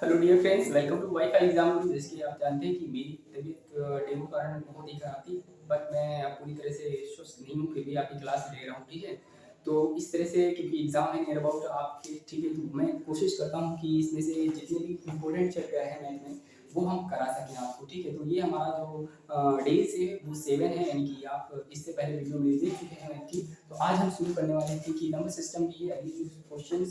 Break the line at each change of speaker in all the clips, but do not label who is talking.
Hello dear friends, welcome to wifi exam. जैसे कि आप जानते हैं कि मेरी तबीयत डेंगू के कारण बहुत ही खराब थी, बट मैं अब पूरी तरह से स्वस्थ नहीं हूँ, फिर भी आपकी क्लास ले रहा हूँ। ठीक है, तो इस तरह से क्योंकि एग्जाम है नियर अबाउट आपके, ठीक है, तो मैं कोशिश करता हूँ कि इसमें से जितने भी इम्पोर्टेंट चैप्टर हैं मैथ में वो हम करा सकें आपको। ठीक है, तो ये हमारा जो डेज है वो 7 है, यानी कि आप इससे पहले वीडियो में देख चुके हैं मैथ की। तो आज हम शुरू करने वाले थे कि नंबर सिस्टम की अगली जो क्वेश्चन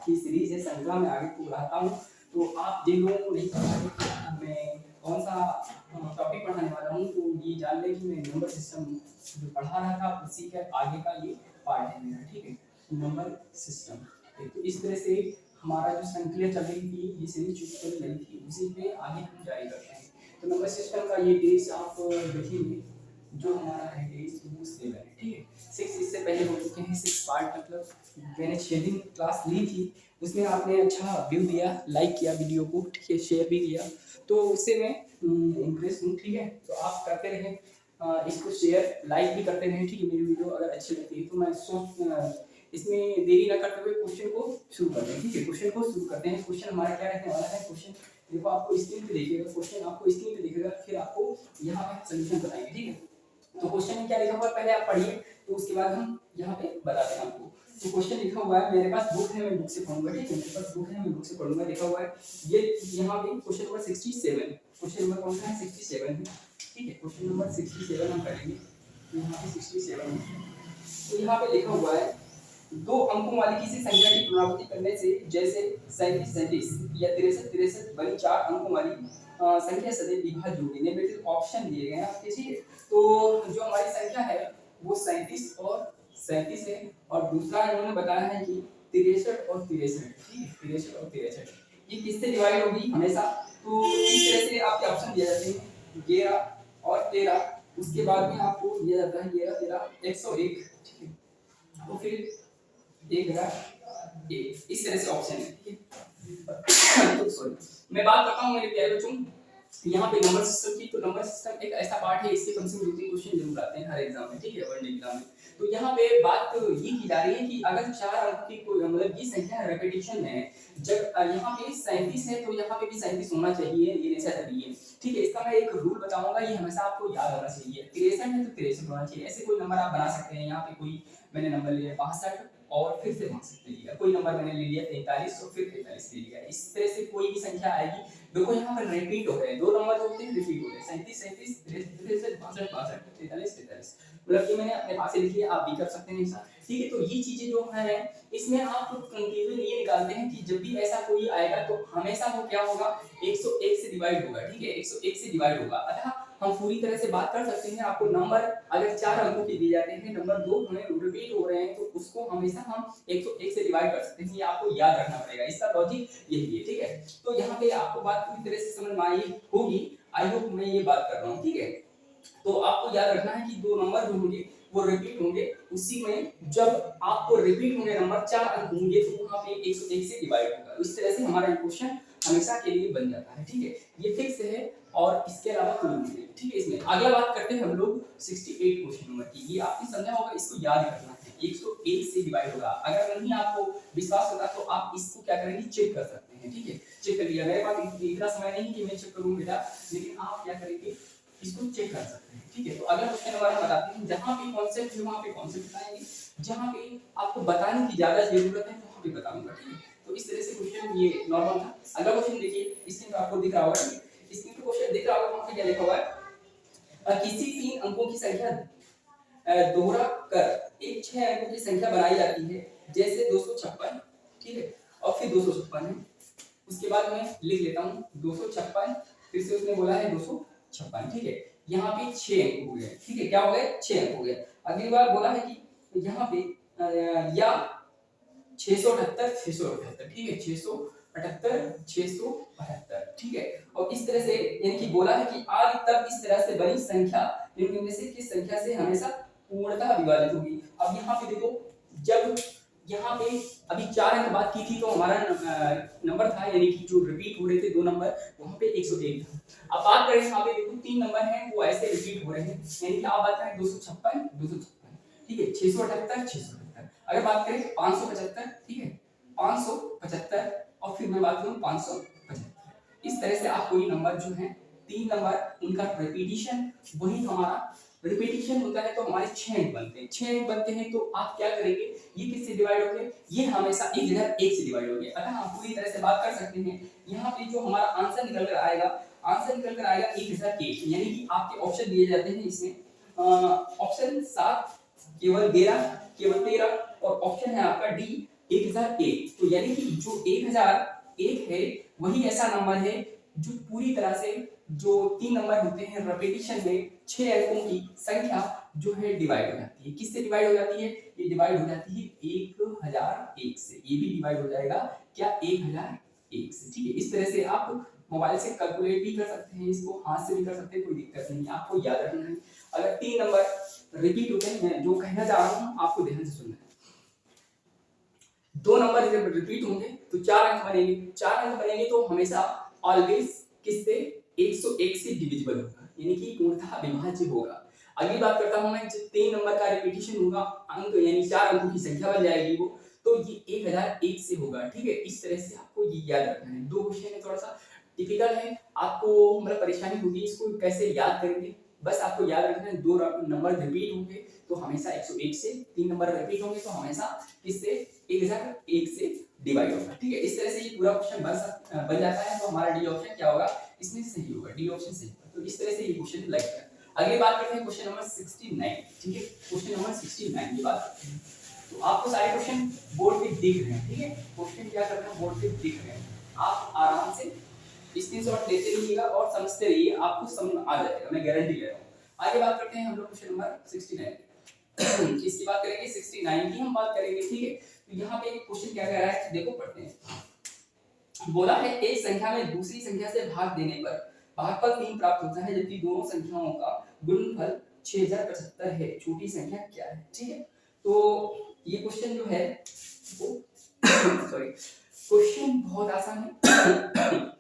की सीरीज है, श्रृंखला में आगे को बढ़ाता हूँ। तो आप जिन लोगों को नहीं पता है कि मैं कौन सा टॉपिक पढ़ाने वाला हूँ, तो ये जान लें कि मैं नंबर सिस्टम जो पढ़ा रहा था उसी का आगे का ये पार्ट है मेरा। ठीक है, नंबर सिस्टम। तो इस तरह से हमारा जो श्रृंखला चल रही थी, ये सीरीज जो चल रही थी, उसी पे आगे हम जारी करते हैं। तो नंबर सिस्टम का ये डेज आप देखेंगे, जो हमारा है डेज वो 7 है। ठीक है, 6 इससे पहले हो चुके हैं, 6 पार्ट, मतलब मैंने 6 दिन क्लास ली थी, उसमें आपने अच्छा व्यू दिया, लाइक किया वीडियो को, ठीक है, शेयर भी किया, तो उससे मैं इम्प्रेस हूँ। ठीक है, तो आप करते रहें इसको शेयर, लाइक भी करते रहें। ठीक है, मेरी वीडियो अगर अच्छी लगती है तो मैं इसमें देरी ना करते हुए क्वेश्चन को शुरू करते हैं। ठीक है, क्वेश्चन को शुरू करते हैं। क्वेश्चन हमारा क्या रहने वाला है, क्वेश्चन देखो, आपको स्क्रीन पे देखिएगा, क्वेश्चन आपको स्क्रीन पे दिखेगा, फिर आपको यहाँ पे सोल्यूशन बताएंगे। ठीक है, तो क्वेश्चन में क्या लिखा हुआ है पहले आप पढ़िए, तो उसके बाद हम यहाँ पे बताते हैं आपको। तो क्वेश्चन लिखा हुआ है, मेरे पास बुक है, मैं बुक से पढ़ूंगा। ठीक है, मेरे पास बुक है, मैं बुक से पढ़ूंगा। लिखा हुआ है ये यहाँ पे क्वेश्चन नंबर 67, क्वेश्चन नंबर कौन सा है, 67 है। ठीक है, क्वेश्चन नंबर 67 हम करेंगे। तो यहाँ पे 67 है, तो यहाँ पे लिखा हुआ है दो अंकों वाली किसी संख्या की पुनरावृत्ति करने से, जैसे 37 37 या 63 63 बनी 4 अंकों वाली संख्या सदैव विभाज्य होगी। निम्नलिखित ऑप्शन दिए गए हैं आपके। ठीक है, तो जो हमारी संख्या है वो 37 और 37 है, और दूसरा इन्होंने बताया है कि 63 और 63। ठीक है, 63 और 63 ये किससे डिवाइड होगी हमेशा, तो इस तरह से आपके ऑप्शन दिए जाते हैं 11 और 13, उसके बाद में आपको दिया जाता है 11 13 101। ठीक है, तो फिर 1 इस तरह से ऑप्शन है। ठीक है, तो सॉरी, मैं बात करता हूँ मेरे प्यारे बच्चों यहाँ पे नंबर सिस्टम की। तो नंबर सिस्टम एक ऐसा पार्ट है, इसके कम से कम 2-3 क्वेश्चन जरूर आते हैं हर एग्जाम में। ठीक है, वन एग्जाम में। तो यहाँ पे बात ये की जा रही है कि अगर 4 अंक की कोई, मतलब ये संख्या रेपिटेशन में है, जब यहाँ पे 37 है तो यहाँ पे भी 37 होना चाहिए, ये ऐसा है ये। ठीक है, इसका मैं एक रूल बताऊंगा, ये हमेशा आपको याद होना चाहिए। 63 है तो 63 होना चाहिए। ऐसे कोई नंबर आप बना सकते हैं, यहाँ पे कोई मैंने नंबर लिया 62 और फिर से 62 ले लिया, कोई नंबर मैंने ले लिया 43 और फिर 43 ले लिया। इस तरह से कोई भी संख्या आएगी। देखो यहाँ पर रिपीट हो गए, दो नंबर जो होते हैं रिपीट हो गए, 37 37 63 62 62 43 43, मतलब ये मैंने अपने पास से लिखी है, आप भी कर सकते हैं ऐसा। ठीक है, तो ये चीजें जो है इसमें आप कंक्लूजन ये निकालते हैं कि जब भी ऐसा कोई आएगा तो हमेशा वो क्या होगा, 101 से डिवाइड होगा। ठीक है, 101 से डिवाइड होगा। अतः हम पूरी तरह से बात कर सकते हैं, आपको नंबर अगर 4 अंकों के दिए जाते हैं, नंबर 2 हमें रिपीट हो रहे हैं, तो उसको हमेशा हम 101 से डिवाइड कर सकते हैं। ये आपको याद रखना पड़ेगा, इसका लॉजिक यही है। ठीक है, तो यहाँ पे आपको बात पूरी तरह से समझ में आई होगी, आई होप मैं ये बात कर रहा हूँ। ठीक है, तो आपको याद रखना है कि दो नंबर जो होंगे वो रिपीट होंगे, उसी में जब आपको रिपीट होंगे नंबर 4 अंक होंगे तो वहां पे 101 से डिवाइड होगा। इस तरह से हमारा क्वेश्चन हमेशा के लिए बन जाता है। ठीक है, ये फिक्स है और इसके अलावा कोई नहीं। ठीक है, इसमें अगला बात करते हैं हम लोग 68 क्वेश्चन नंबर की। ये आपने समझा होगा, इसको याद रखना है, 101 से डिवाइड होगा। अगर नहीं आपको विश्वास होगा तो आप इसको क्या करेंगे, चेक कर सकते हैं। ठीक है, चेक कर लिया, मेरे पास इतना समय नहीं कि मैं चेक करूं बेटा, लेकिन आप क्या करेंगे, इसको चेक कर सकते हैं। ठीक है, तो अगला क्वेश्चन नंबर हम बताते हैं, जहां पे कॉन्सेप्ट है वहां पे कॉन्सेप्ट बताएंगे, जहां पे आपको बताने की ज्यादा जरूरत है वहां पे बताऊंगा। ठीक है, तो इस तरह से क्वेश्चन ये नॉर्मल था। अगला क्वेश्चन देखिए, स्क्रीन पे आपको दिख रहा होगा, स्क्रीन पे क्वेश्चन दिख रहा होगा, वहां पे क्या लिखा हुआ है, किसी 3 अंकों की संख्या दोहरा कर एक 6 अंकों की संख्या बनाई जाती है, जैसे 256। ठीक है, और फिर 256 है, उसके बाद मैं लिख लेता हूं 256, फिर से उसने बोला है 256। ठीक है, यहाँ पे 6 अंक हो गए। ठीक है, क्या हो गए, 6 अंक हो गए। अगली बार बोला है कि यहाँ पे या 678 678। ठीक है, 678 678। ठीक है, और इस तरह से यानी कि बोला है कि आदि तब इस तरह से बनी संख्या निम्न में से किस संख्या से हमेशा पूर्णतः विभाजित होगी। अब यहाँ पे देखो, जब यहाँ पे अभी 4 अंक बात की थी तो हमारा नंबर था, यानी कि जो रिपीट हो रहे थे दो नंबर, वहां पे 101 था। अब बात करें यहाँ पे देखो 3 नंबर हैं वो ऐसे रिपीट हो रहे हैं, यानी कि आप बात करें 256 256। ठीक है, 678 678। अगर बात करें 575, ठीक है, 575, और फिर मैं बात करूं 575। इस तरह से आप कोई नंबर जो है 3 नंबर उनका रिपीटिशन वही हमारा रिपीटिशन होता है तो हमारे 6 अंक बनते हैं। 6 अंक बनते हैं तो आप क्या करेंगे, ये किससे डिवाइड हो गए, ये हमेशा एक जगह 1 से डिवाइड हो गए। अगर हम पूरी तरह से बात कर सकते हैं, यहाँ पे जो हमारा आंसर निकल कर आएगा, आंसर निकल कर आएगा 1001, यानी कि आपके ऑप्शन दिए जाते हैं इसमें ऑप्शन 7 केवल 12 केवल 13 और ऑप्शन है आपका डी 1001। तो यानी कि जो 1001 है वही ऐसा नंबर है जो पूरी तरह से जो 3 नंबर होते हैं रिपीटिशन में 6 अंकों की संख्या जो है डिवाइड हो जाती है। किससे डिवाइड हो जाती है, ये डिवाइड हो जाती है 1001 से। ये भी डिवाइड हो जाएगा क्या 1001 से। ठीक है, इस तरह से आप मोबाइल से कैलकुलेट भी कर सकते हैं, इसको हाथ से भी कर सकते हैं, कोई दिक्कत नहीं। आपको याद रखना है अगर 3 नंबर रिपीट होते हैं, मैं जो कहना चाह रहा हूँ आपको ध्यान से सुनना है। 2 नंबर जब रिपीट होंगे तो 4 अंक बनेंगे, 4 अंक बनेंगे तो हमेशा ऑलवेज किससे 101 से डिविजिबल होगा, यानी कि पूर्णतः विभाज्य होगा। अगली बात करता हूं मैं, जब 3 नंबर का रिपीटिशन होगा अंक यानी 4 अंकों की संख्या बन जाएगी वो, तो ये 1001 से होगा। ठीक है, इस तरह से आपको ये याद रखना है। 2 क्वेश्चन है, थोड़ा सा टिपिकल है, आपको मतलब परेशानी होगी इसको कैसे याद करेंगे। बस आपको याद रखना है 2 नंबर रिपीट होंगे तो हमेशा 101 से, 3 नंबर रिपीट होंगे तो हमेशा किससे 1001 से डिवाइड होगा। ठीक है, इस तरह से ये पूरा क्वेश्चन बन जाता है। तो हमारा डी ऑप्शन क्या होगा, इसमें सही होगा, डी ऑप्शन सही होगा। तो इस तरह से ये क्वेश्चन लगेगा। अगली बात करते हैं क्वेश्चन नंबर 69। ठीक है, क्वेश्चन नंबर 69 की बात करते हैं। तो आपको सारे क्वेश्चन बोर्ड पे दिख रहे हैं। ठीक है, क्वेश्चन क्या करना है, बोर्ड पे दिख रहे हैं, आप आराम से स्क्रीनशॉट लेते रहिएगा और समझते रहिए, आपको समझ आ जाएगा, मैं गारंटी ले रहा हूँ। आगे बात करते हैं हम लोग क्वेश्चन नंबर 69 किसकी बात करेंगे, 69 की हम बात करेंगे। ठीक है, तो यहाँ पे एक क्वेश्चन क्या कह रहा है देखो पढ़ते हैं। बोला है एक संख्या में दूसरी संख्या से भाग देने पर भागफल 3 प्राप्त होता है, जबकि दोनों संख्याओं का गुणनफल 6075 है, छोटी संख्या क्या है। ठीक है, तो ये क्वेश्चन जो है वो सॉरी क्वेश्चन बहुत आसान है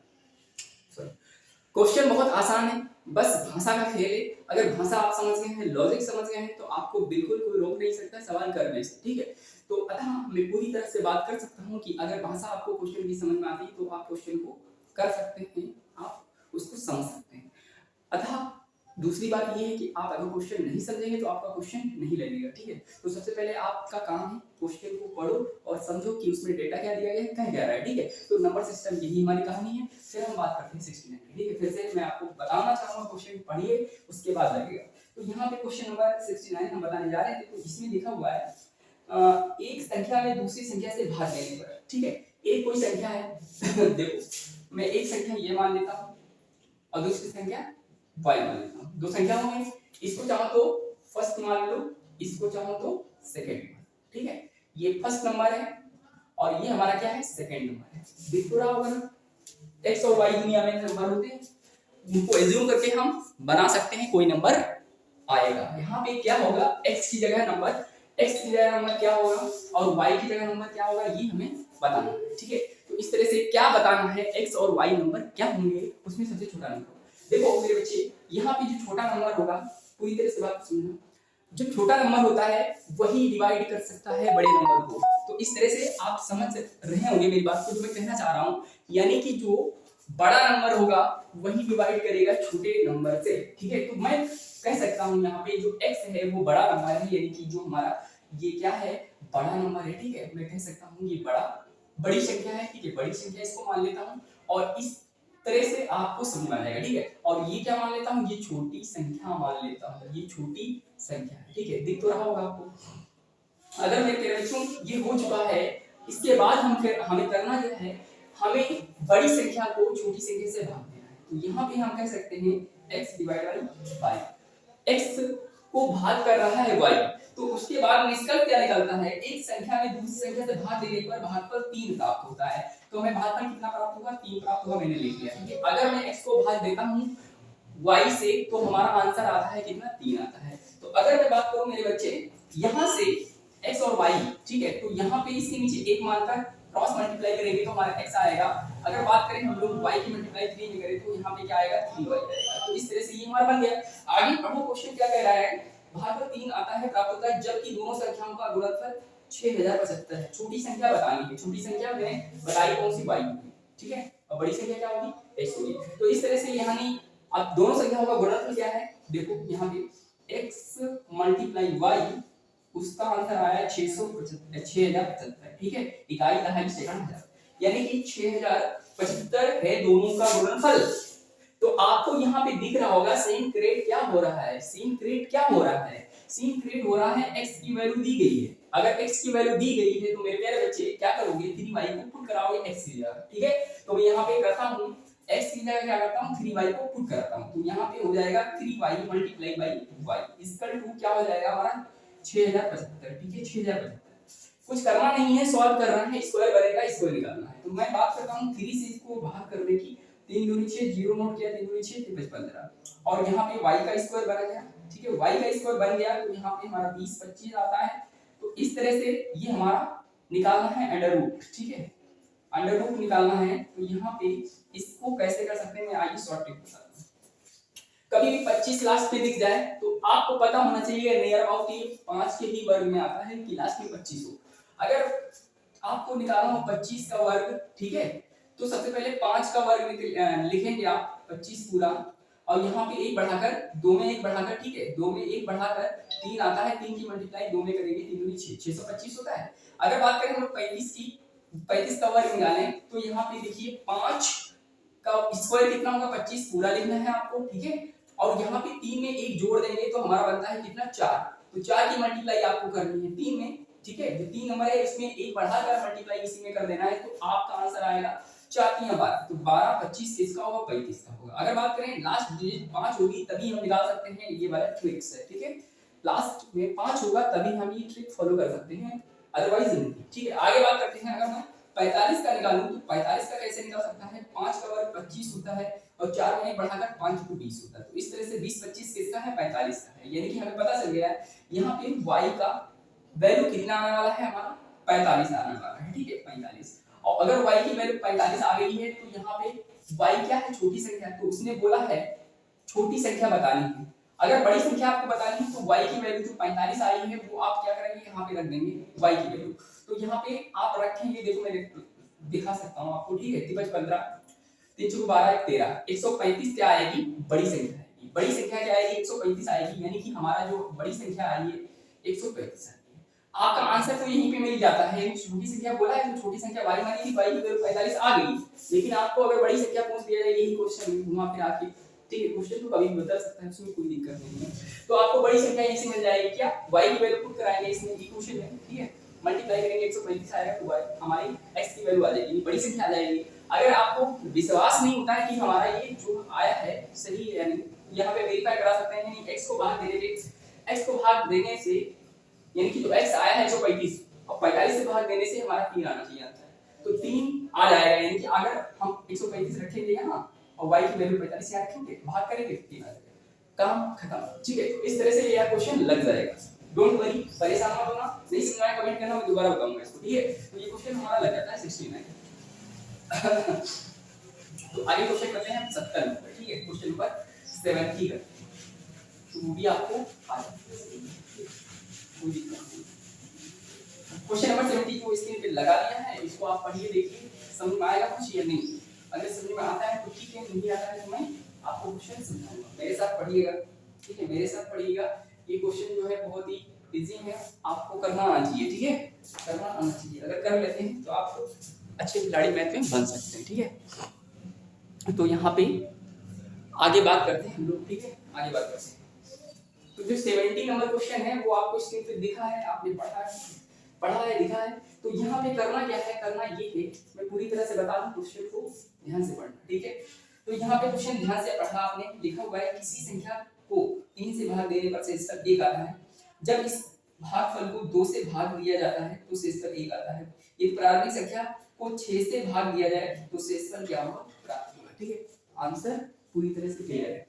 क्वेश्चन बहुत आसान है, बस भाषा का खेल है। अगर भाषा आप समझ गए हैं, लॉजिक समझ गए हैं, तो आपको बिल्कुल कोई रोक नहीं सकता सवाल करने से। ठीक है, तो अतः मैं पूरी तरह से बात कर सकता हूं कि अगर भाषा आपको क्वेश्चन की समझ में आती है तो आप क्वेश्चन को कर सकते हैं, आप उसको समझ सकते हैं। अतः दूसरी बात ये है कि आप अगर क्वेश्चन नहीं समझेंगे तो आपका क्वेश्चन नहीं लगेगा। ठीक है, तो सबसे पहले आपका काम है क्वेश्चन को पढ़ो और समझो कि उसमें डेटा क्या दिया गया है, क्या कह रहा है। ठीक है, तो नंबर सिस्टम यही हमारी कहानी है। फिर हम बात करते हैं 69 की। ठीक है, फिर से मैं आपको बताना चाहूंगा, क्वेश्चन पढ़िए उसके बाद लगेगा। तो यहाँ पे क्वेश्चन नंबर 69 हम बताने जा रहे थे। तो इसमें लिखा हुआ है एक संख्या में दूसरी संख्या से भाग लेने पर। ठीक है, एक कोई संख्या है देखो मैं एक संख्या ये मान लेता हूँ और दूसरी संख्या y मान लेता हूँ। दो संख्या हो गई, इसको चाहो तो फर्स्ट मान लो, इसको चाहो तो सेकंड मान। ठीक है, ये फर्स्ट नंबर है और ये हमारा क्या है, सेकंड नंबर है। दिख तो रहा होगा ना, x और y दुनिया में नंबर होते हैं, उनको एज्यूम करके हम बना सकते हैं कोई नंबर आएगा। यहाँ पे क्या होगा, x की जगह नंबर क्या होगा और y की जगह नंबर क्या होगा, ये हमें बताना है। ठीक है, तो इस तरह से क्या बताना है, x और y नंबर क्या होंगे, उसमें सबसे छोटा नंबर। देखो मेरे बच्चे, यहाँ पे जो छोटा नंबर होगा, पूरी तरह से बात सुनना, जो छोटा नंबर होता है वही डिवाइड कर सकता है बड़े नंबर को। तो इस तरह से आप समझ रहे होंगे मेरी बात को, जो मैं कहना चाह रहा हूँ, यानी कि जो बड़ा नंबर होगा वही डिवाइड करेगा छोटे नंबर से। ठीक है, तो मैं कह सकता हूँ यहाँ पे जो x है वो बड़ा नंबर है, यानी कि जो हमारा ये क्या है, बड़ा नंबर है। ठीक है, मैं कह सकता हूँ ये बड़ी संख्या है। ठीक है, बड़ी संख्या इसको मान लेता हूँ और इस तरह से आपको समझ में आ जाएगा। ठीक है, और ये क्या मान लेता हूँ, ये छोटी संख्या मान लेता हूँ, ये छोटी संख्या है। ठीक है, दिख तो रहा होगा आपको। अगर मैं कह रहा हूँ ये हो चुका है, इसके बाद हमें करना जो है, हमें बड़ी संख्या को छोटी संख्या से भाग देना है। तो यहाँ पे हम कह सकते हैं x divide by y, x को भाग कर रहा है y, तो उसके बाद निष्कर्ष क्या निकलता है, एक संख्या में दूसरी संख्या से भाग देने पर भागफल 3 प्राप्त होता है। तो हमें भागफल कितना प्राप्त होगा, 3 प्राप्त होगा, मैंने लिख लिया। ठीक है, अगर मैं x को भाग देता हूँ y से तो हमारा आंसर आता है कितना, 3 आता है। तो अगर मैं बात करूं मेरे बच्चे, यहाँ से x और y, ठीक है, तो यहाँ पे इसके नीचे एक मानकर क्रॉस मल्टीप्लाई करेंगे तो हमारा x आएगा। अगर बात करें हम लोग y की मल्टीप्लाई 3 में करें तो यहाँ पे क्या आएगा, 3y आएगा। तो इस तरह से ये हमारा बन गया। आगे पढ़ो, क्वेश्चन क्या कह रहा है, भागफल 3 आता है, प्राप्त होता है, जबकि दोनों संख्याओं का गुणनफल 6075 है। छोटी संख्या बतानी है, छोटी संख्या मैंने बताई कौन सी, y। ठीक है, और बड़ी संख्या क्या होगी x होगी। तो इस तरह से यहाँ नहीं, अब दोनों संख्याओं का गुणनफल क्या है, देखो यहाँ पे x मल्टीप्लाई y, उसका आंसर आया 6075, ठीक है, इकाई दहाई सेकंड हजार, यानी कि 6075 है दोनों का गुणनफल। तो आपको यहाँ पे दिख रहा होगा sin क्रेट क्या हो रहा है, sin क्रेट क्या हो रहा है, sin क्रेट हो रहा है x की वैल्यू दी गई है, अगर x की वैल्यू दी गई है तो मेरे प्यारे बच्चे क्या करोगे, 3y को पुट कराओगे x की जगह, ठीक है। तो मैं यहाँ पे करता हूँ x की जगह क्या करता हूँ 3y को पुट कराता हूँ, तो यहाँ पे हो जाएगा 3y मल्टीप्लाई बाई y इसका टू क्या हो जाएगा हमारा 6075, ठीक है 6075। कुछ करना नहीं है, सॉल्व करना है, स्क्वायर बनेगा स्क्वायर निकालना है। तो मैं बात करता हूँ 3 से इसको भाग करने की, 3 दूनी 6, 0 नोट किया, 3 दूनी 6 फिर 15, और यहाँ पे y का स्क्वायर बन गया, ठीक है, y का स्क्वायर बन गया तो यहाँ पे हमारा 20 25 आता है। तो इस तरह से ये हमारा निकालना है अंडर रूट, ठीक है, अंडर रूट निकालना है। तो यहाँ पे इसको कैसे कर सकते हैं, मैं आइए शॉर्ट ट्रिक बताता हूँ। कभी भी 25 लास्ट पे दिख जाए तो आपको पता होना चाहिए नियर अबाउट ये 5 के ही वर्ग में आता है कि लास्ट में 25 हो। अगर आपको निकालना हो 25 का वर्ग, ठीक है, तो सबसे पहले 5 का वर्ग लिखेंगे आप 25 पूरा, और यहाँ पे एक बढ़ाकर, दो में एक बढ़ाकर, ठीक है, दो में एक बढ़ाकर 3 आता है, 3 की मल्टीप्लाई 2 में करेंगे, 3 दूनी 6, 625 होता है। अगर बात करें हम लोग 35 की, 35 का वर्ग निकालें तो यहाँ पे देखिए 5 का स्क्वायर कितना होगा, 25 पूरा लिखना है आपको, ठीक है, और यहाँ पे 3 में एक जोड़ देंगे तो हमारा बनता है कितना 4, तो 4 की मल्टीप्लाई आपको करनी है 3 में, ठीक है, जो 3 नंबर है इसमें एक बढ़ाकर मल्टीप्लाई इसी में कर देना है, तो आपका आंसर आएगा 4 3 12, तो 12 25 किसका होगा 35 का होगा। अगर बात करें लास्ट डिजिट 5 होगी तभी हम निकाल सकते हैं, ये वाला ट्रिक्स है, ठीक है, लास्ट में 5 होगा तभी हम ये ट्रिक फॉलो कर सकते हैं, अदरवाइज नहीं, ठीक है। आगे बात करते हैं, अगर मैं 45 का निकालूं तो 45 का कैसे निकाल सकता है, 5 का वर्ग 25 होता है और 4 में एक बढ़ाकर 5 को 20 होता है, तो इस तरह से 20 25 किसका है 45 का है, यानी कि हमें पता चल गया है यहाँ पे y का वैल्यू कितना आने वाला है हमारा 45 आने वाला है, ठीक है 45। और अगर y की वैल्यू 45 आ गई है तो यहाँ पे y क्या है छोटी संख्या, तो उसने बोला है छोटी संख्या बतानी है। अगर बड़ी संख्या आपको बतानी है तो y की वैल्यू जो 45 आई है वो आप क्या करेंगे यहाँ पे रख देंगे y की वैल्यू, तो यहाँ पे आप रखेंगे, देखो मैं दिखा सकता हूँ आपको, ठीक है, 15 3 4 12 13 135 क्या आएगी बड़ी संख्या आएगी, बड़ी संख्या क्या आएगी 135 आएगी, यानी कि हमारा जो बड़ी संख्या आई है 135 आएगी। आपका आंसर तो यहीं पे मिल जाता है, छोटी संख्या बोला है तो छोटी संख्या y मानी थी, y की वैल्यू 45 आ गई, लेकिन आपको अगर बड़ी संख्या पूछ दिया जाए यही क्वेश्चन घुमा फिरा के, ठीक है, क्वेश्चन तो कभी भी बदल सकता है, उसमें कोई दिक्कत नहीं है, तो आपको बड़ी संख्या यहीं से मिल जाएगी, क्या y की वैल्यू पुट कराएंगे इसमें इक्वेशन में, ठीक है, मल्टीप्लाई करेंगे 135 आएगा तो y हमारी x की वैल्यू आ जाएगी, बड़ी संख्या आ जाएगी। अगर आपको विश्वास नहीं होता है कि हमारा ये जो आया है सही है, यानी यहाँ पे वेरीफाई करा सकते हैं, यानी x को भाग देने से, x को भाग देने से, यानी कि जो x आया है 135 और 45 से भाग देने से हमारा 3 आना चाहिए आंसर, तो 3 आ जाएगा, यानी कि अगर हम 135 रखेंगे यहाँ और y की वैल्यू 45 यहाँ रखेंगे, भाग करेंगे 3 आ जाएगा, काम खत्म, ठीक है। तो इस तरह से यह क्वेश्चन लग जाएगा, डोंट वरी, परेशान मत होना, नहीं समझ आया कमेंट करना, मैं दोबारा बताऊंगा इसको, ठीक है। तो ये क्वेश्चन हमारा लग जाता है 69। तो आगे क्वेश्चन करते हैं हम 70 नंबर, ठीक है, क्वेश्चन नंबर 70 करते हैं, तो वो भी आपको आ जाएगा, कोई दिक्कत नहीं। क्वेश्चन नंबर 70 को स्क्रीन पे लगा दिया है, इसको आप पढ़िए देखिए समझ में आएगा कुछ या नहीं, अगर समझ में आता है तो ठीक है, नहीं आता है तो मैं आपको क्वेश्चन समझाऊंगा, मेरे साथ पढ़िएगा, ठीक है, मेरे साथ पढ़िएगा। ये क्वेश्चन जो है बहुत ही इजी है, आपको करना आना चाहिए, ठीक है, करना आना चाहिए, अगर कर लेते हैं तो आप अच्छे खिलाड़ी मैथ में बन सकते हैं, ठीक है। तो यहाँ पे आगे बात करते हैं हम लोग, ठीक है, आगे बात करते हैं। तो जो 70 नंबर क्वेश्चन है वो आपको स्क्रीन पे दिखा है, आपने पढ़ा है दिखा है, तो यहाँ पे करना क्या है, करना ये है, मैं पूरी तरह से बता दूं, क्वेश्चन को ध्यान से पढ़ना, ठीक है। तो यहाँ पे क्वेश्चन ध्यान से पढ़ना, आपने लिखा हुआ है किसी संख्या को 3 से भाग देने पर शेषफल 1 आता है, जब इस भागफल को 2 से भाग दिया जाता है तो शेषफल 1 आता है, यदि प्रारंभिक संख्या को 6 से भाग दिया जाए तो शेषफल क्या होगा प्राप्त होगा, ठीक है। आंसर पूरी तरह से क्लियर है।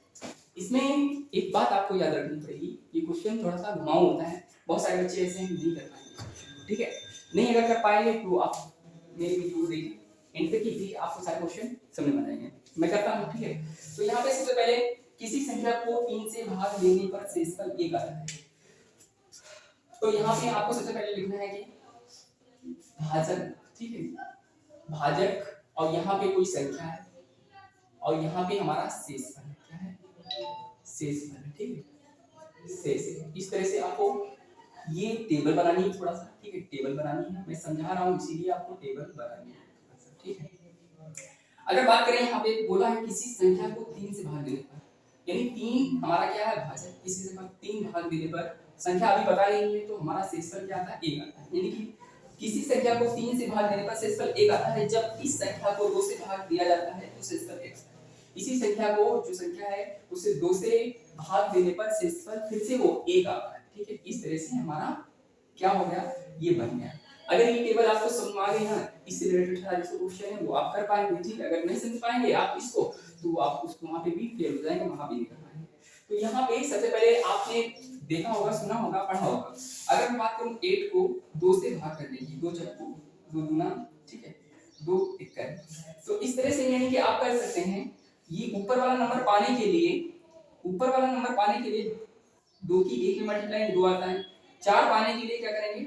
इसमें एक बात आपको याद रखनी पड़ेगी, ये क्वेश्चन थोड़ा सा घुमाऊ होता है, बहुत सारे बच्चे ऐसे नहीं कर पाएंगे, ठीक है, नहीं अगर कर पाएंगे तो आप मेरी वीडियो देखिए एंड तक ही, आपको सारे क्वेश्चन समझ में आएंगे, मैं करता हूँ, ठीक है। तो यहाँ पे सबसे पहले किसी संख्या को 3 से भाग देने पर शेषफल 1 आता है, तो यहाँ पे आपको सबसे पहले लिखना है कि भाजक, ठीक है, भाजक और यहाँ पे कोई संख्या है और यहाँ पे हमारा शेषफल है। क्या है? शेषफल है। ठीक है, शेष है। इस तरह से आपको ये टेबल बनानी है थोड़ा सा। ठीक है, टेबल बनानी है, मैं समझा रहा हूँ इसीलिए आपको टेबल बनानी है थोड़ा सा। ठीक है, अगर बात करें यहाँ पे बोला है किसी संख्या को 3 से भाग देने पर, यानी 3 हमारा क्या है? भाजक। किसी से 3 भाग देने पर संख्या अभी पता नहीं है तो हमारा शेषफल क्या आता है? 1 आता है। यानी कि किसी संख्या को 3 से भाग देने पर शेषफल 1 आता है। जब इस संख्या को 2 से भाग दिया जाता है तो शेषफल 1 आता है। इसी संख्या को, जो संख्या है उसे 2 से भाग देने पर शेषफल फिर से वो 1 आता है। ठीक है, इस तरह से हमारा क्या हो गया? ये बन गया। अगर ये टेबल आपको समझ में आ गई ना, इससे रिलेटेड सारा जो क्वेश्चन है वो आप कर पाएंगे। ठीक है, अगर नहीं समझ पाएंगे आप इसको तो आप उसको वहां पे भी फेल हो जाएंगे, वहां भी नहीं कर पाएंगे। तो यहाँ पे सबसे पहले आपने देखा होगा, सुना होगा, पढ़ा होगा। अगर मैं बात करूं 8 को 2 से भाग करने की, 2 चक्कू 2 गुना, ठीक है, 2 इक्कर, तो इस तरह से यानी कि आप कर सकते हैं। ये ऊपर वाला नंबर पाने के लिए, ऊपर वाला नंबर पाने के लिए 2 की 1 में मल्टीप्लाई 2 आता है। 4 पाने के लिए क्या करेंगे?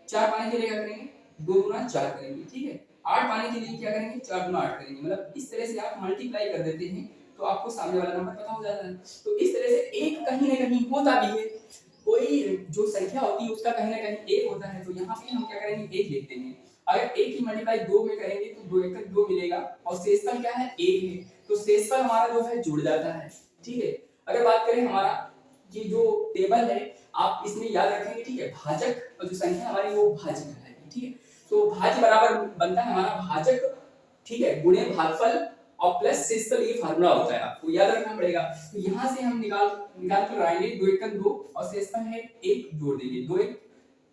4 पाने के लिए क्या करेंगे? 2 गुना 4 करेंगे। ठीक है, 8 पाने के लिए क्या करेंगे? 4 गुना 8 करेंगे। मतलब इस तरह से आप मल्टीप्लाई कर देते हैं तो आपको सामने वाला नंबर पता हो जाता है। तो इस तरह से एक कहीं ना कहीं होता भी है, कोई जो संख्या होती है उसका कहीं ना कहीं एक होता है। तो यहाँ पे हम क्या करेंगे? एक लिख देंगे। अगर एक की मल्टीप्लाई 2 में करेंगे तो 2 एक 2 मिलेगा और शेषफल क्या है? 1 है। तो शेषफल हमारा जो है जुड़ जाता है। ठीक है, अगर बात करें हमारा ये जो टेबल है, आप इसमें याद रखेंगे। ठीक है, भाजक और जो संख्या हमारी वो भाज्य कहलाएगी। ठीक है, तो भाज्य बराबर बनता है हमारा भाजक, ठीक है, गुणे भागफल और प्लस शेषफल। ये फार्मूला होता है, आपको याद रखना पड़ेगा। तो यहाँ से हम निकाल कर आएंगे 2 एक 2 और शेषफल है 1, जोड़ देंगे 2 1।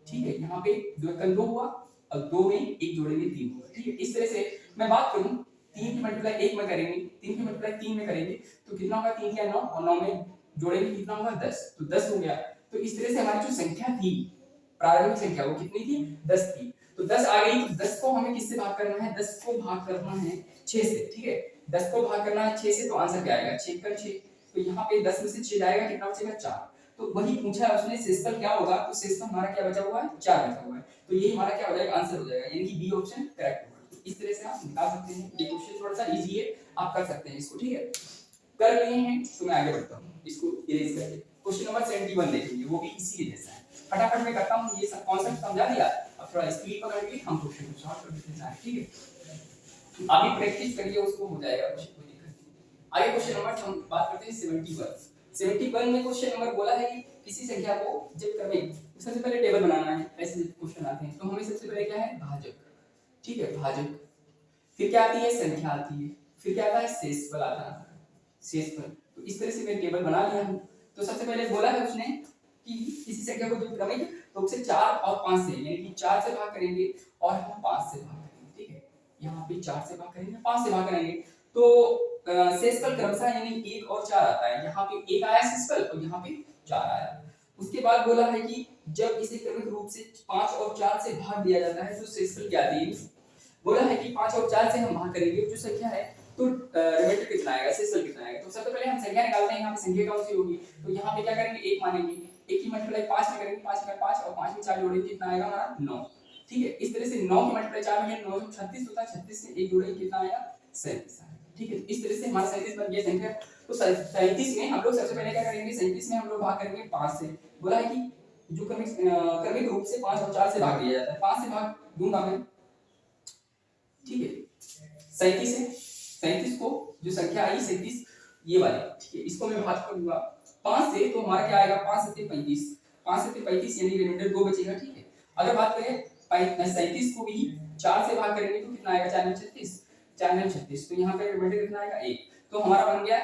ठीक है, यहाँ पे 2 एक 2 हुआ और 2 में 1 जोड़ेंगे 3 हुआ। ठीक है, इस तरह से मैं बात करूं 3 की मल्टीप्लाई 1 में करेंगे, 3 की मल्टीप्लाई 3 में करेंगे तो कितना होगा? 3 क्या 9 और 9 में जोड़ेंगे कितना होगा? 10। तो 10 हो गया। तो इस तरह से हमारी जो संख्या थी, प्रारंभिक संख्या, वो कितनी थी? 10 थी। तो 10 आ गई तो 10 को हमें किससे भाग करना है? 10 को भाग करना है 6 से। ठीक है, 10 को भाग करना है 6 से, तो आंसर क्या आएगा? 6 कर 6। तो यहाँ पे 10 में से 6 जाएगा, कितना बचेगा? 4। तो वही पूछा है उसने, शेषफल क्या होगा? तो शेषफल हमारा क्या बचा हुआ है? 4 बचा हुआ है। तो यही हमारा क्या हो जाएगा? आंसर हो जाएगा, यानी कि बी ऑप्शन करेक्ट होगा। तो इस तरह से आप निकाल सकते हैं। ये क्वेश्चन थोड़ा सा इजी है, आप कर सकते हैं इसको। ठीक है, कर लिए हैं तो मैं आगे बढ़ता हूँ, इसको इरेज करके क्वेश्चन नंबर 71 देखेंगे, वो भी इसी के जैसा है। फटाफट मैं करता हूँ, ये कॉन्सेप्ट समझा दिया। अब थोड़ा स्पीड पकड़ के हम क्वेश्चन को सॉल्व कर देते हैं। ठीक है, अभी प्रैक्टिस करिए, उसको हो जाएगा, कुछ कोई दिक्कत नहीं। आगे क्वेश्चन नंबर हम बात करते हैं 71। 71 में क्वेश्चन नंबर बोला है कि किसी संख्या को जब क्रमिक, सबसे पहले टेबल बनाना है। ऐसे क्वेश्चन आते हैं तो हमें सबसे पहले क्या है? भाजक। ठीक है, भाजक, फिर क्या आती है? संख्या आती है, फिर क्या आता है? शेषफल आता है, शेषफल। तो इस तरह से मैं टेबल बना लिया हूं। तो सबसे पहले बोला है उसने कि किसी संख्या को जब क्रमिक रूप से 4 और 5 से, यानी कि 4 से भाग करेंगे और हम 5 से भाग करेंगे। ठीक है, यहाँ पे 4 से भाग करेंगे, 5 से भाग करेंगे तो शेषफल क्रमशः यानी 1 और 4 आता है। यहाँ पे 1 आया शेषफल और यहाँ पे 4 आया। उसके बाद बोला है कि जब इसे क्रमिक रूप से 5 और 4 से भाग दिया जाता है तो शेषफल क्या आती है? बोला है कि 5 और 4 से हम भाग करेंगे जो संख्या है तो रिमाइंडर कितना आएगा? शेषफल कितना आएगा? तो सबसे पहले हम संख्या निकालते हैं। यहाँ पे संख्या कौन सी होगी? तो यहाँ पे क्या करेंगे? 1 मानेंगे, 1 की मल्टीप्लाई 5 में करेंगे, 5 में 5 और 5 में 4 जोड़ेंगे, कितना आएगा हमारा? 9। ठीक है, इस तरह से 9 की मल्टीप्लाई 4 में 9 36 होता है, 36 से 1 जोड़ेंगे, कितना आएगा? 37 आएगा। ठीक है, इस तरह से हमारा 37 बन गया संख्या। तो 37 में हम लोग सबसे पहले क्या करेंगे? 37 में हम लोग भाग करेंगे 5 से। बोला है कि जो क्रमिक रूप से 5 और 4 से भाग दिया जाता है, 5 से भाग दूंगा मैं। ठीक है, 37 है, 37 को जो संख्या आई 37 ये वाली, ठीक है, इसको मैं भाग करूंगा 5 से, तो हमारा क्या आएगा? 5 7 35, 5 7 35 यानी रिमाइंडर 2 बचेगा। ठीक है, अगर बात करें 37 को भी 4 से भाग करेंगे तो कितना आएगा? 4 9 36, 4 9 36, तो यहाँ पे रिमाइंडर कितना आएगा? 1। तो हमारा बन गया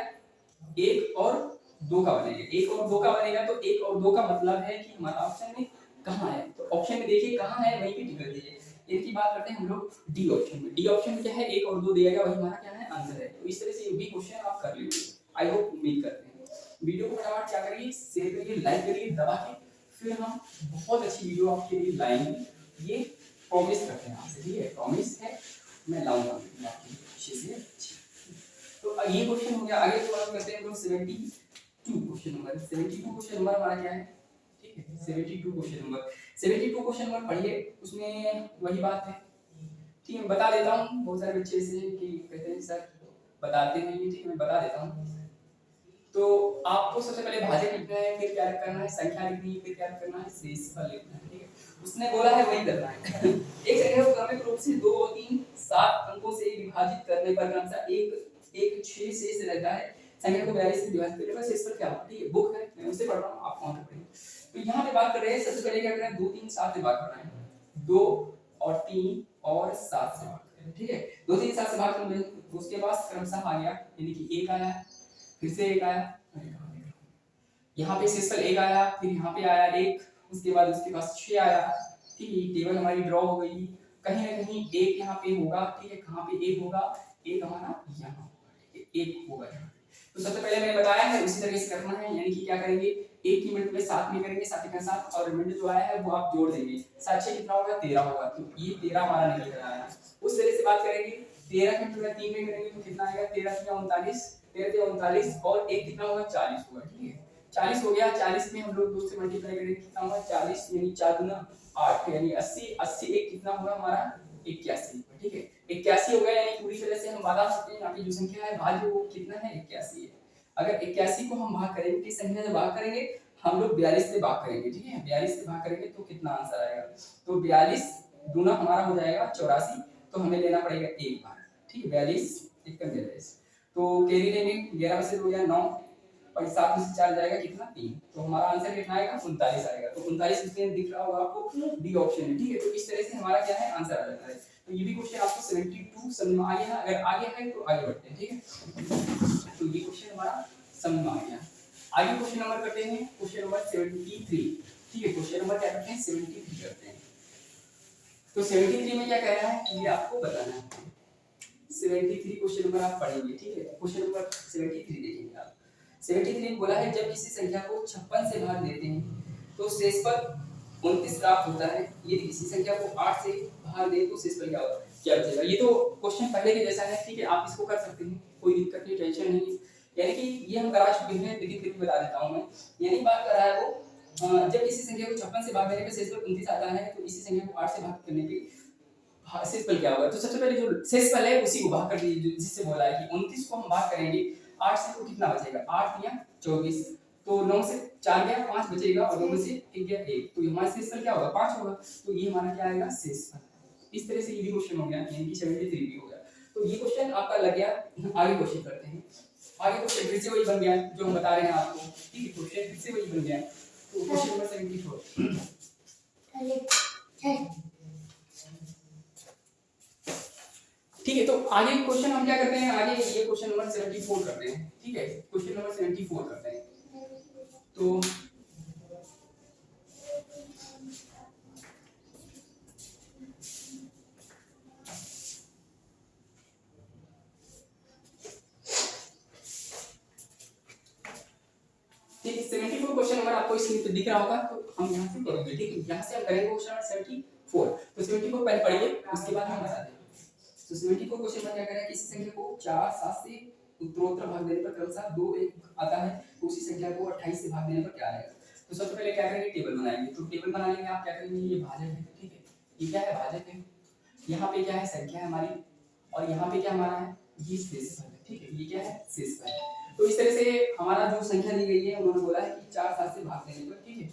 1 और 2 का बनेगा, 1 और 2 का बनेगा। तो 1 और 2 का मतलब है कि हमारा ऑप्शन में कहाँ है? तो ऑप्शन में देखिए कहाँ है, वहीं पे टिक कर दीजिए। इनकी बात करते हैं हम लोग डी ऑप्शन में। डी ऑप्शन में क्या है? 1 और 2 दिया गया, वही हमारा क्या है? आंसर है। तो इस तरह से ये भी क्वेश्चन आप कर लीजिए। आई होप, उम्मीद करते हैं। वीडियो को फटाफट क्या करिए? शेयर करिए, लाइक करिए दबा के, फिर हम बहुत अच्छी वीडियो आपके लिए लाएंगे। ये प्रॉमिस करते हैं आपसे, ठीक है, प्रॉमिस है, मैं लाऊंगा आपके अच्छे से अच्छी। तो ये क्वेश्चन हो गया। आगे बात करते हैं हम लोग 72 क्वेश्चन नंबर। 72 क्वेश्चन नंबर हमारा क्या है? ठीक है, 72 क्वेश्चन नंबर, 72 क्वेश्चन नंबर पढ़िए, उसमें वही बात है। ठीक है, बता देता हूँ। बहुत सारे बच्चे ऐसे हैं कि कहते हैं सर बताते नहीं है, ठीक है मैं बता देता हूँ। तो आपको सबसे पहले भाजक लिखना है, फिर क्या करना है, संख्या लिखनी है, फिर क्या करना है, शेषफल लिखना है, ठीक है। उसने बोला है वही करना है। एक संख्या को क्रमिक रूप से 2 और 3 7 अंकों से विभाजित करने पर क्रमशः 1 6 शेष रहता है। संख्या को 42 से विभाजित करने पर शेषफल क्या होगा, ठीक है। बुक है, मैं उससे पढ़ रहा हूँ, आप कौन पढ़ेंगे। तो यहाँ पे बात कर रहे हैं, सबसे पहले क्या करना है, 2 3 7 से भाग करना है। 2 और 3 और 7 से भाग करना है, ठीक है। 2 3 7 से भाग करना है, उसके बाद क्रमशः आ गया, यानी कि 1 आया, फिर से 1 आया, यहाँ पे शेषफल 1 आया, फिर यहाँ पे आया 1, उसके बाद उसके पास 6 आया, ठीक है। टेबल हमारी ड्रॉ हो गई, कहीं ना कहीं 1 यहाँ पे होगा, ठीक है। कहाँ पे 1 होगा, 1 हमारा यहाँ होगा, 1 होगा यहाँ। तो सबसे पहले मैंने बताया है उसी तरीके से करना है, यानी कि क्या करेंगे, 1 की मल्टीप्लाई 7 में करेंगे, 7 का 7 और रिमाइंडर जो आया है वो आप जोड़ देंगे। 7 6 कितना होगा, 13 होगा, तो ये 13 हमारा निकल कर आया। उस तरह से बात करेंगे, 13 की मल्टीप्लाई 3 में करेंगे तो कितना आएगा, 13 3 39, 13 3 39 और 1 कितना होगा, 40 होगा, ठीक है। 40 हो गया, 40 में हम लोग 2 से मल्टीप्लाई करेंगे कितना होगा, 40 यानी 4 गुना 8 यानी 80, 80 एक कितना होगा हमारा 81, ठीक है। 81 हो गया, यानी पूरी तरह से हम बता सकते हैं यहाँ पे जो संख्या है भाज्य वो कितना है, 81 है। अगर 81 को हम भाग करेंगे, किस संख्या से भाग करेंगे, हम लोग 42 से भाग करेंगे, ठीक है। 42 से भाग करेंगे तो कितना आंसर आएगा, तो 42 गुना हमारा हो जाएगा 84, तो हमें लेना पड़ेगा एक बार, ठीक है। 42 1 का 42, तो कैरी लेंगे, 11 में से 2 या 9 और 7 में से 4 जाएगा कितना, 3, तो हमारा आंसर कितना आएगा, 39 आएगा। तो 39 इसमें दिख रहा होगा आपको, डी ऑप्शन है, ठीक है। तो इस तरह से हमारा क्या है, आंसर आ जाता है। तो ये भी क्वेश्चन आपको 72 समझ में आ गया। अगर आ गया है तो आगे बढ़ते हैं, ठीक है। तो ये क्वेश्चन हमारा समझ में आ गया। आगे क्वेश्चन नंबर करते हैं, क्वेश्चन नंबर 73, ठीक है। क्वेश्चन नंबर क्या करते हैं, 73 करते हैं। तो 73 में क्या कह रहा है, ये आपको बताना है। 73 क्वेश्चन नंबर आप पढ़ेंगे, ठीक है। क्वेश्चन नंबर 73 देखेंगे आप। 73 बोला है, जब किसी संख्या को 56 से भाग देते हैं तो शेषफल 29 प्राप्त होता है। यदि किसी संख्या को 8 से भाग दें तो शेषफल क्या होगा, क्या बचेगा। ये तो क्वेश्चन पहले के जैसा है, ठीक है। आप इसको कर सकते हैं, कोई दिक्कत नहीं, टेंशन नहीं। यानी कि ये हम करा चुके हैं, लेकिन फिर भी बता देता हूं मैं। यानी बात कर रहा है वो, जब किसी संख्या को 56 से भाग देने पे शेषफल 29 आता है, तो इसी संख्या को 8 से भाग करने पे शेषफल क्या होगा। तो सबसे पहले जो शेषफल है उसी को भाग कर दीजिए, जिससे बोला है कि 29 को हम भाग करेंगे 8 से, तो कितना बचेगा, 8 या 24, तो 9 से 4 गया, 5 बचेगा, और 2 में से 1 गया 1, तो हमारा शेषफल क्या होगा, 5 होगा। तो ये हमारा क्या आएगा, शेषफल। इस तरह से ये भी क्वेश्चन हो गया, यानी कि 73 भी हो गया। तो ये क्वेश्चन आपका लग गया। आगे क्वेश्चन करते हैं। आगे क्वेश्चन फिर से वही बन गया जो हम बता रहे हैं आपको, ठीक है। क्वेश्चन फिर से वही बन गया। तो क्वेश्चन नंबर 74, ठीक है। तो आगे क्वेश्चन हम क्या करते हैं, आगे ये क्वेश्चन नंबर 74 करते हैं, ठीक है। क्वेश्चन नंबर 74 करते हैं। तो ठीक है, 74 क्वेश्चन नंबर आपको स्क्रीन पे दिख रहा होगा, तो हम यहाँ से करेंगे, ठीक है। यहाँ से हम करेंगे क्वेश्चन नंबर 74। तो 74 पहले पढ़िए, उसके बाद हम बताते हैं। तो 74 क्वेश्चन में क्या करें, किसी संख्या को 4 7 से उत्तरोत्तर भाग देने पर क्रमशः 2 1 आता है, तो उसी संख्या को 28 से भाग देने पर क्या आएगा। तो सबसे पहले क्या करेंगे, टेबल बनाएंगे। तो टेबल बना लेंगे, आप क्या करेंगे, ये भाजक है, ठीक है। ये क्या है, भाजक है। यहाँ पे क्या है, संख्या है हमारी, और यहाँ पे क्या हमारा है, ये शेषफल है, ठीक है। ये क्या है, शेषफल है। तो इस तरह से हमारा जो संख्या दी गई है, उन्होंने बोला है कि 4 7 से भाग देने पर, ठीक है।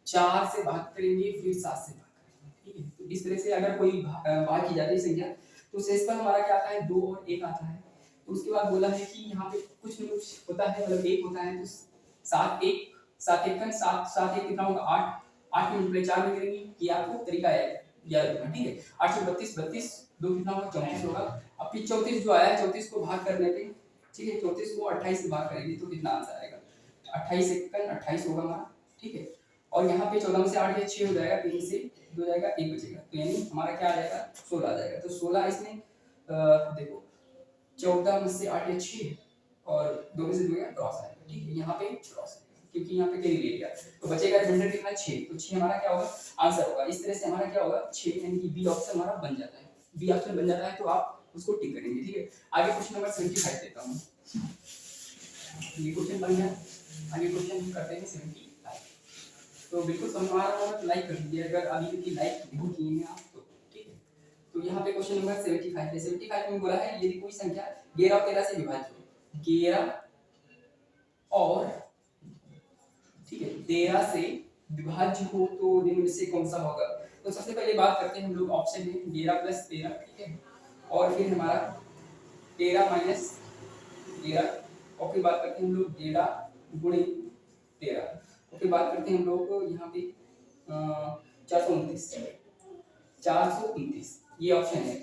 4 से भाग करेंगे, फिर 7 से भाग करेंगे, ठीक है। तो इस तरह से अगर कोई भाग की जाती है संख्या, तो शेषफल हमारा क्या आता है, 2 और 1 आता है। तो उसके बाद बोला है कि यहाँ पे कुछ न कुछ होता है, मतलब 1 होता है, तो 7 1 7 1 7 7 1 कितना होगा, 8 8 की मल्टीप्लाई 4 में करेंगे, ये आपको तरीका है याद रखना, ठीक है। 8 से 32 32 2 कितना होगा, 34 होगा। अब फिर 34 जो आया है, 34 को भाग करने पे, ठीक है, 34 को 28 से भाग करेंगे तो कितना आंसर आएगा, 28 1 28 होगा हमारा, ठीक है। और यहाँ पे 14 में से 8 गया 6 हो जाएगा, 3 से 2 जाएगा, 1 बचेगा, तो यानी हमारा क्या आ जाएगा, 16 आ जाएगा। तो 16 इसमें देखो 14 में से 8 या 6 और 2 में से 2 गया, क्रॉस आएगा, ठीक है। यहाँ पे क्रॉस आएगा क्योंकि यहाँ पे कैरी ले लिया, तो बचेगा रिमाइंडर कितना, 6, तो 6 हमारा क्या होगा, आंसर होगा। इस तरह से हमारा क्या होगा, 6, यानी कि बी ऑप्शन हमारा बन जाता है। बी ऑप्शन बन जाता है, तो आप उसको टिक करेंगे, ठीक है। आगे क्वेश्चन नंबर 75 देता हूँ। ये क्वेश्चन बन गया। आगे क्वेश्चन हम करते हैं 75। तो बिल्कुल समझ में आ रहा होगा तो लाइक कर दीजिए, अगर अभी तक लाइक नहीं किए हैं आप तो, ठीक है। तो यहाँ पे क्वेश्चन नंबर 75 है। 75 में बोला है यदि कोई संख्या 11 और 13 से विभाज्य हो, 11 और ठीक है 13 से विभाज्य हो तो निम्न से कौन सा होगा। तो सबसे पहले बात करते हैं हम लोग ऑप्शन में 11 + 13, ठीक है, और फिर हमारा 13 - 13, और फिर बात करते हैं हम लोग 11 × 13, और फिर बात करते हैं हम लोग यहाँ पे 429 ये ऑप्शन है।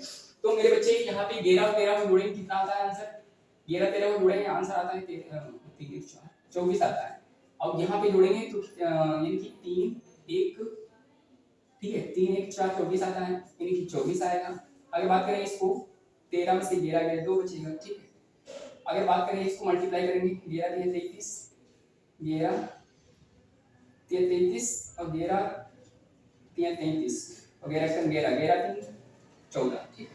तो मेरे बच्चे यहाँ पे 11 और 13 को जोड़ेंगे कितना आता है आंसर, 11 13 को जोड़ेंगे आंसर आता है 24 आता है। अब यहाँ पे जोड़ेंगे तो यानी कि 3 1, ठीक है, 3 1 4 24 आता है, यानी कि 24 आएगा। अगर बात करें इसको 13 में से 11 गए 2 बचेगा, ठीक है। अगर बात करें इसको मल्टीप्लाई करेंगे 11 3 33, 11 3 33 और 11 3 33 और 11 3 14, ठीक है,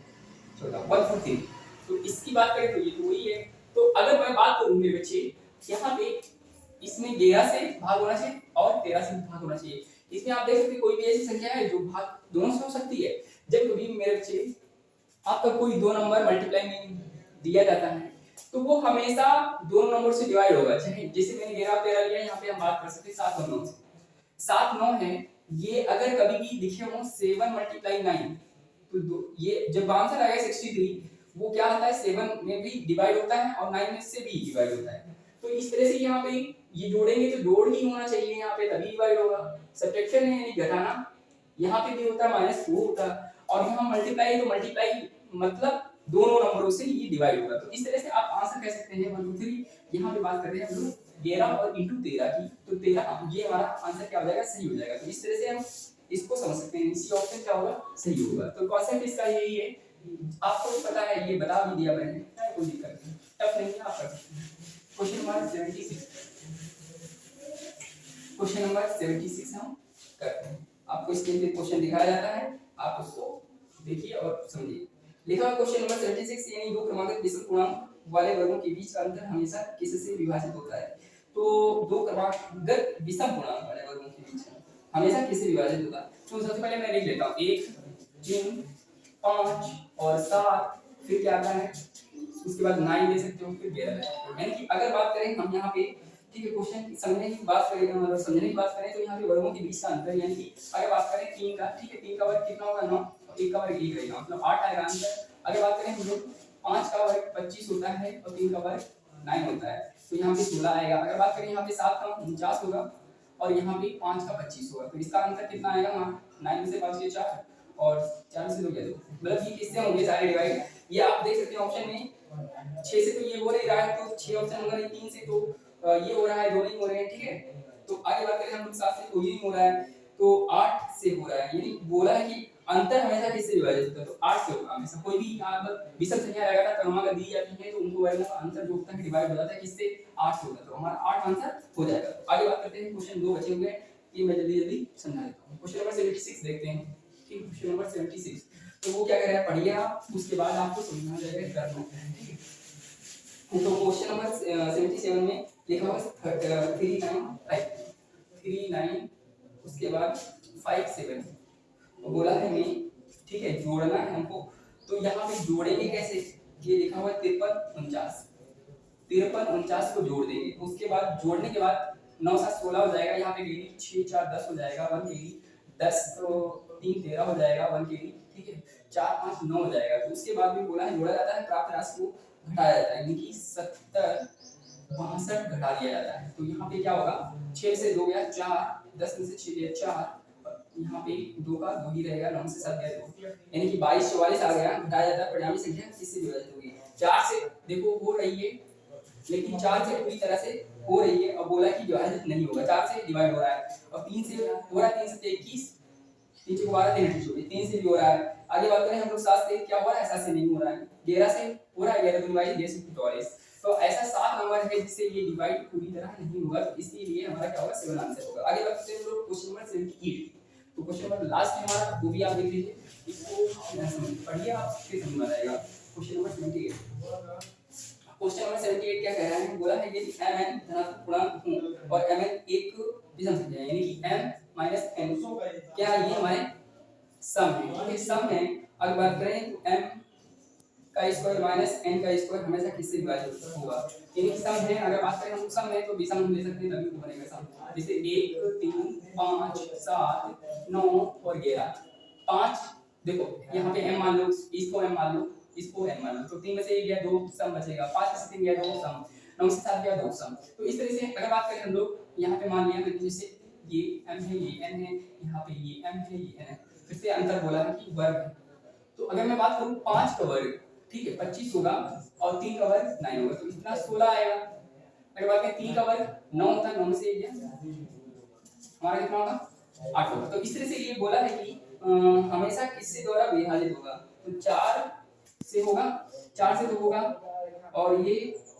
14 143। तो इसकी बात करें तो ये तो वही है। तो अगर मैं बात करूं मेरे बच्चे यहाँ पे इसमें 11 से भाग होना चाहिए और 13 से भाग होना चाहिए। इसमें आप देख सकते हैं कोई भी ऐसी संख्या है जो भाग दोनों से हो सकती है। जब कभी मेरे बच्चे आपका कोई दो नंबर मल्टीप्लाई में दिया जाता है तो वो हमेशा दोनों नंबर से डिवाइड होगा। चाहे जैसे मैंने 11 और 13 लिया, यहाँ पे हम बात कर सकते हैं 7 और 9 से। 7 9 है, ये अगर कभी भी लिखे हो 7 × 9 तो ये जब आंसर आएगा 63 वो क्या होता है 7 में भी डिवाइड होता है और 9 में से भी डिवाइड होता है। तो इस तरह से यहाँ पे ये जोड़ेंगे तो जोड़ ही होना चाहिए, यहाँ पे तभी डिवाइड होगा। सब्ट्रैक्शन है यानी घटाना, यहाँ पे भी होता है -4 होता है, और यहाँ मल्टीप्लाई है तो मल्टीप्लाई मतलब दोनों नंबरों से ये डिवाइड होगा। तो इस तरह से आप आंसर कह सकते हैं 1 2 3। यहाँ पे बात कर रहे हैं हम लोग 11 और इंटू 13 की, तो 13 ये हमारा आंसर क्या हो जाएगा, सही हो जाएगा। तो इस तरह से हम इसको समझ सकते हैं, इसी ऑप्शन क्या होगा, सही होगा। तो कॉन्सेप्ट इसका यही है, आपको भी पता है, ये बता भी दिया मैंने, कोई दिक्कत नहीं, टफ नहीं है, आप कर सकते हैं। क्वेश्चन नंबर 76, क्वेश्चन नंबर 76 हम करते हैं। आपको स्क्रीन पे क्वेश्चन दिखाया जाता है, आप उसको देखिए और समझिए। लिखा हुआ क्वेश्चन नंबर 76 यानी दो क्रमांकित विषम पूर्णांक वाले वर्गों के बीच का अंतर हमेशा किससे विभाजित होता है। तो दो क्रमांकित विषम पूर्णांक वाले वर्गों के बीच हमेशा किससे विभाजित होता है। तो सबसे पहले मैं लिख लेता हूँ 1 3 5 और 7, फिर क्या आता है उसके बाद 9 दे सकते हो, फिर 11 दे सकते हो। यानी कि अगर बात करें हम यहाँ पे, ठीक है, क्वेश्चन समझने की बात करें, मतलब समझने की बात करें तो यहाँ पे वर्गों के बीच का अंतर, यानी कि अगर बात करें 3 का, ठीक है, 3 का वर्ग कितना होगा 9, और 1 का वर्ग 1 रहेगा, मतलब 8 आएगा आंसर। अगर बात करें हम लोग 5 का वर्ग 25 होता है और 3 का वर्ग 9 होता है, तो यहाँ पे 16 आएगा। अगर बात करें यहाँ पे 7 का 49 होगा और यहाँ पे 5 का 25 होगा, तो इसका अंतर कितना आएगा, 9 में से 5 के 4 और 4 से 2 क्या 2, मतलब ये किससे होंगे सारे डिवाइड। ये आप देख सकते हैं ऑप्शन में 6 से तो ये हो नहीं रहा है, तो 6 ऑप्शन होगा, 3 से तो ये हो रहा है, 2 नहीं हो रहे हैं, ठीक है। तो आगे बात करें हम लोग 7 से तो ये नहीं हो रहा है, तो 8 से हो रहा है। यानी बोला है कि अंतर हमेशा किससे विभाजित होता है, तो 8 से होगा हमेशा। कोई भी आप विषम संख्या लगातार क्रमांक दी जाती है तो उनको वर्ग का अंतर जो होता है डिवाइड हो जाता है किससे, 8 से होता है, तो हमारा 8 आंसर हो जाएगा। तो आगे बात करते हैं, क्वेश्चन 2 बचे हुए हैं, ये मैं जल्दी जल्दी समझा देता हूं। क्वेश्चन नंबर 76 देखते हैं, ठीक, क्वेश्चन नंबर 76। तो वो क्या कह रहा है, पढ़िए आप, उसके बाद आपको समझना जाएगा करना है, ठीक है। तो क्वेश्चन नंबर 77 में लिखा हुआ है 39 उसके बाद 5 7, तो बोला है मैं, ठीक है, जोड़ना है हमको। तो यहाँ पे जोड़ेंगे कैसे, ये लिखा हुआ है 53 49 को जोड़ देंगे। उसके बाद जोड़ने के बाद 9 7 16 हो जाएगा, यहाँ पे गेली 6 4 10 हो जाएगा, 1 गेली 10 तो 3 13 हो जाएगा, 1 गेली, ठीक है, 4 5 9 हो जाएगा। तो उसके बाद भी बोला है जोड़ा जाता है, प्राप्त राशि को घटाया जाता है, यानी कि 70 62 घटा दिया जाता है। तो यहाँ पे क्या होगा, 6 से 2 गया 4, 10 में से 6 गया 4, यहाँ पे 2 का 2 ही रहेगा, 9 से 7 गया 2, यानी कि 22 44 आ गया, घटाया जाता है। परिणामी संख्या किससे विभाजित होगी, 4 से देखो हो रही है, लेकिन 4 से पूरी तरह से हो रही है, और बोला कि विभाजित नहीं होगा, 4 से डिवाइड हो रहा है, और 3 से हो रहा है, 3 से 21, 3 से 12 3 से भी हो रहा है। आगे बात करें हम लोग 7 से क्या हो रहा है, 7 से नहीं हो रहा है, 11 से हो रहा है, 11 2 22 11 से 44। तो ऐसा 7 नंबर है जिससे ये डिवाइड पूरी तरह नहीं होगा, तो इसलिए हमारा क्या होगा, 7 आंसर होगा। आगे बढ़ते हैं हम लोग क्वेश्चन नंबर 78। तो क्वेश्चन नंबर लास्ट है हमारा, वो भी आप देख लीजिए, इसको पढ़िए आप, फिर समझ में आएगा। क्वेश्चन नंबर 78, क्वेश्चन नंबर 78 क्या कह रहा है, बोला है यदि mn धनात्मक पूर्णांक हो और mn एक विषम संख्या है, यानी कि m - n क्या ये हमारे सम है, ठीक है, सम है, अगर बात करें तो m का स्क्वायर माइनस n का स्क्वायर हमेशा किससे विभाजित होगा, यानी कि सम है। अगर बात करें हम सम है तो विषम हम ले सकते हैं, तभी वो बनेगा सम। जैसे 1 3 5 7 9 और 11 5, देखो यहाँ पे m मान लो, इसको m मान लो, इसको n मान लो, तो 3 में से 1 गया 2 सम बचेगा, 5 में से 3 गया 2 सम, 9 से 7 गया 2 सम। तो इस तरह से अगर बात करें हम लोग यहाँ पे मान लिया कि जैसे ये m है ये n है, यहाँ पे ये m है ये n है, फिर से अंतर बोला है कि वर्ग है। तो अगर मैं बात करूँ 5 का वर्ग, ठीक है 25 होगा, और 3 का वर्ग 9 होगा, तो इतना 16 आएगा। अगर बात करें 3 का वर्ग 9 होता है, 9 में से 1 गया, हमारा कितना होगा 8 होगा। तो इस तरह से ये बोला है कि हमेशा किससे द्वारा विभाजित होगा, तो 4 से होगा, 4 से तो होगा, और ये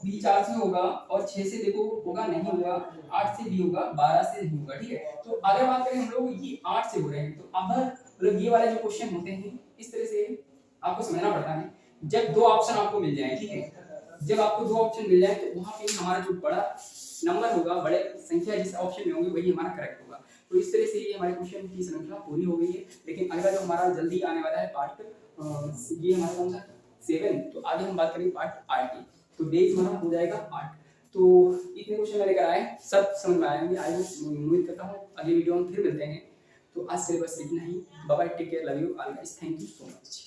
भी 4 से होगा, और 6 से देखो होगा नहीं होगा, 8 से भी होगा, 12 से नहीं होगा, ठीक है। तो अगर बात करें हम लोग ये 8 से हो रहे हैं, तो अब मतलब ये वाले जो क्वेश्चन होते हैं इस तरह से आपको समझना पड़ता है। जब दो ऑप्शन आपको मिल जाए, ठीक है, जब आपको दो ऑप्शन मिल जाए तो वहां पे हमारा जो बड़ा नंबर होगा, बड़े संख्या जिस ऑप्शन में होगी वही हमारा करेक्ट होगा। तो इस तरह से ये हमारे क्वेश्चन की श्रृंखला पूरी हो गई है। लेकिन अगला जो हमारा जल्दी आने वाला है पार्ट, ये हमारा कौन सा 7, तो आगे हम बात करेंगे पार्ट 8 की, तो डेज हमारा हो जाएगा 8। तो इतने क्वेश्चन मैं लेकर आए, सब समझ में आएंगे, आई उम्मीद करता हूँ। अगली वीडियो में फिर मिलते हैं, तो आज से बस इतना ही। Bye bye, take care, love you all guys, thank you so much.